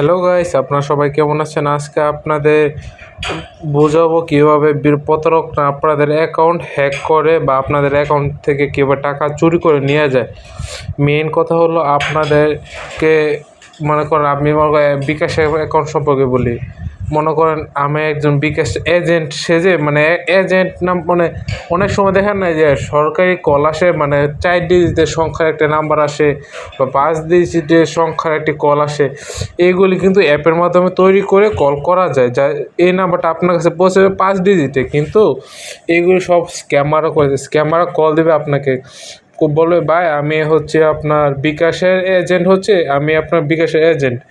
Hello guys, আপনারা সবাই কেমন আছেন? আজকে আপনাদের বোঝাবো কীভাবে প্রতারকরা আপনাদের অ্যাকাউন্ট হ্যাক করে বা আপনাদের অ্যাকাউন্ট থেকে কীভাবে টাকা চুরি করে নিয়ে যায়। মেইন কথা হলো আপনাদেরকে মনে করেন আপনি বিকাশ অ্যাকাউন্ট সম্পর্কে বলি। মনে করেন আমি একজন বিকাশ এজেন্ট সেজে এজেন্ট নাম অনেক সময় দেখেন না যে সরকারি কল আসে 4 ডিজিটের সংখ্যার একটা নাম্বার আসে বা 5 ডিজিটের সংখ্যার একটি কল আসে। এইগুলি কিন্তু অ্যাপের মাধ্যমে তৈরি করে কল করা যায়, যা এই নাম্বারটা আপনার কাছে পৌঁছে যাবে 5 ডিজিটে, কিন্তু এইগুলি সব স্ক্যামারও করে দেয়। স্ক্যামাররা কল দেবে আপনাকে, বলবে ভাই আমি হচ্ছে আপনার বিকাশের এজেন্ট, আমি আপনার বিকাশের এজেন্ট।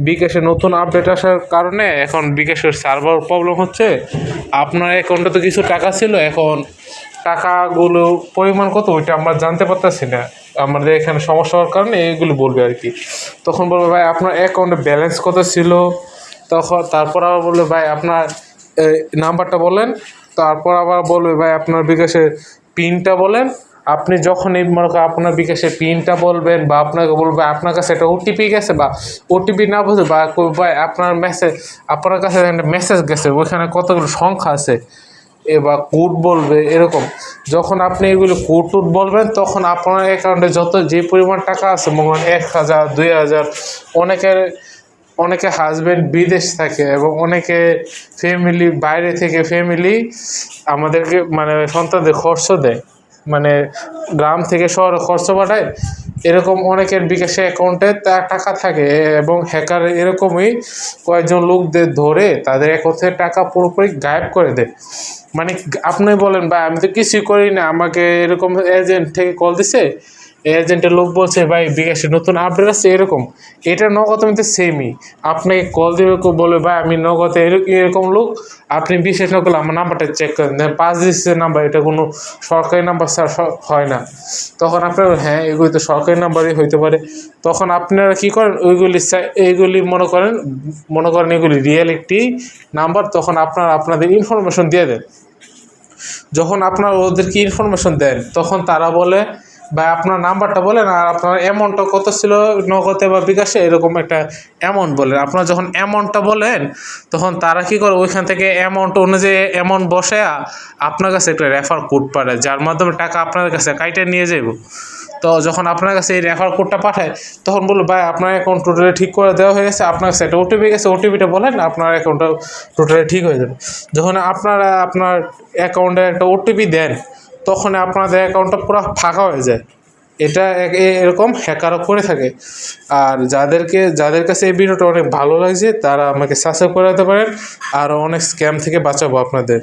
বিকাশের নতুন আপডেট আসার কারণে এখন বিকাশের সার্ভার প্রবলেম হচ্ছে। আপনার অ্যাকাউন্টে তো কিছু টাকা ছিল, এখন টাকাগুলো পরিমাণ কত ওইটা আমরা জানতে পারতেছি না। আমাদের এখানে সমস্যা হওয়ার কারণে এইগুলো বলবে আর কি। তখন বলবে ভাই আপনার অ্যাকাউন্টে ব্যালেন্স কত ছিল, তারপর আবার বলবে ভাই আপনার নাম্বারটা বলেন। তারপর আবার বলবে ভাই আপনার বিকাশের পিনটা বলেন। আপনি যখনই মনে করেন আপনার বিকাশের পিনটা বলবেন বা আপনাকে বলবে আপনার কাছে একটা ওটিপি গেছে বা ওটিপি না বুঝে বা ভাই আপনার কাছে একটা মেসেজ গেছে, ওইখানে কতগুলো সংখ্যা আছে বা কোড বলবে এরকম। যখন আপনি এগুলো কোড বলবেন তখন আপনার অ্যাকাউন্টে যে পরিমাণ টাকা আছে, মনে করেন 1,000 2,000, অনেকে হাজব্যান্ড বিদেশ থাকে এবং অনেকে ফ্যামিলি বাইরে থেকে আমাদেরকে সন্তানদের খরচ দেয়, গ্রাম থেকে শহরে খরচ পাঠায়। এরকম অনেকের বিকাশে অ্যাকাউন্টে টাকা থাকে এবং হ্যাকার এরকমই কয়েকজন লোকদের ধরে তাদের অ্যাকাউন্ট থেকে টাকা পুরোপুরি গায়েব করে দেয়। আপনি বলেন ভাই আমি তো কিছুই করি না, আমাকে এরকম এজেন্ট থেকে কল দিছে, এজেন্টের লোক বলছে ভাই বিকাশের নতুন আপডেট আছে এরকম। এটা নগদ কিন্তু সেমই। আপনাকে কল দিবে, বলবে ভাই আমি নগদে এরকম লোক, আপনি বিশেষ না করলে আমার নাম্বারটা চেক করেন, 5 ডিজিটের নাম্বার, এটা কোনো সরকারি নাম্বার স্যার হয় না। তখন আপনার হ্যাঁ এগুলি তো সরকারি নাম্বারই হইতে পারে। তখন আপনারা কী করেন, এইগুলি মনে করেন এগুলি রিয়েল একটি নাম্বার। তখন আপনাদের ইনফরমেশন দিয়ে দেন। যখন আপনার ওদেরকে ইনফরমেশন দেন তখন তারা বলে ভাই আপনার নাম্বারটা বলেন আর আপনার অ্যামাউন্টটা কত ছিল নগদে বা বিকাশে, এরকম একটা অ্যামাউন্ট বলেন। আপনারা যখন অ্যামাউন্টটা বলেন তখন তারা কী করে, ওইখান থেকে অ্যামাউন্ট অনুযায়ী অ্যামাউন্ট বসে আপনার কাছে একটা রেফার কোড পাঠায়, যার মাধ্যমে টাকা আপনার কাছে কাইটে নিয়ে যাব। তো যখন আপনার কাছে এই রেফার কোডটা পাঠায় তখন বললো ভাই আপনার অ্যাকাউন্ট টোটালি ঠিক করে দেওয়া হয়ে গেছে, আপনার কাছে একটা ওটিপি গেছে, ওটিপিটা বলেন, আপনার অ্যাকাউন্টটা টোটালি ঠিক হয়ে যাবে। যখন আপনারা আপনার অ্যাকাউন্টে একটা ওটিপি দেন তখন আপনাদের অ্যাকাউন্টটা পুরো ফাঁকা হয়ে যায়। এটা এরকম হ্যাকারও করে থাকে। আর যাদের কাছে এই ভিডিওটা অনেক ভালো লাগছে তারা আমাকে সাবস্ক্রাইব করে দিতে পারেন, আর অনেক স্ক্যাম থেকে বাঁচাবো আপনাদের।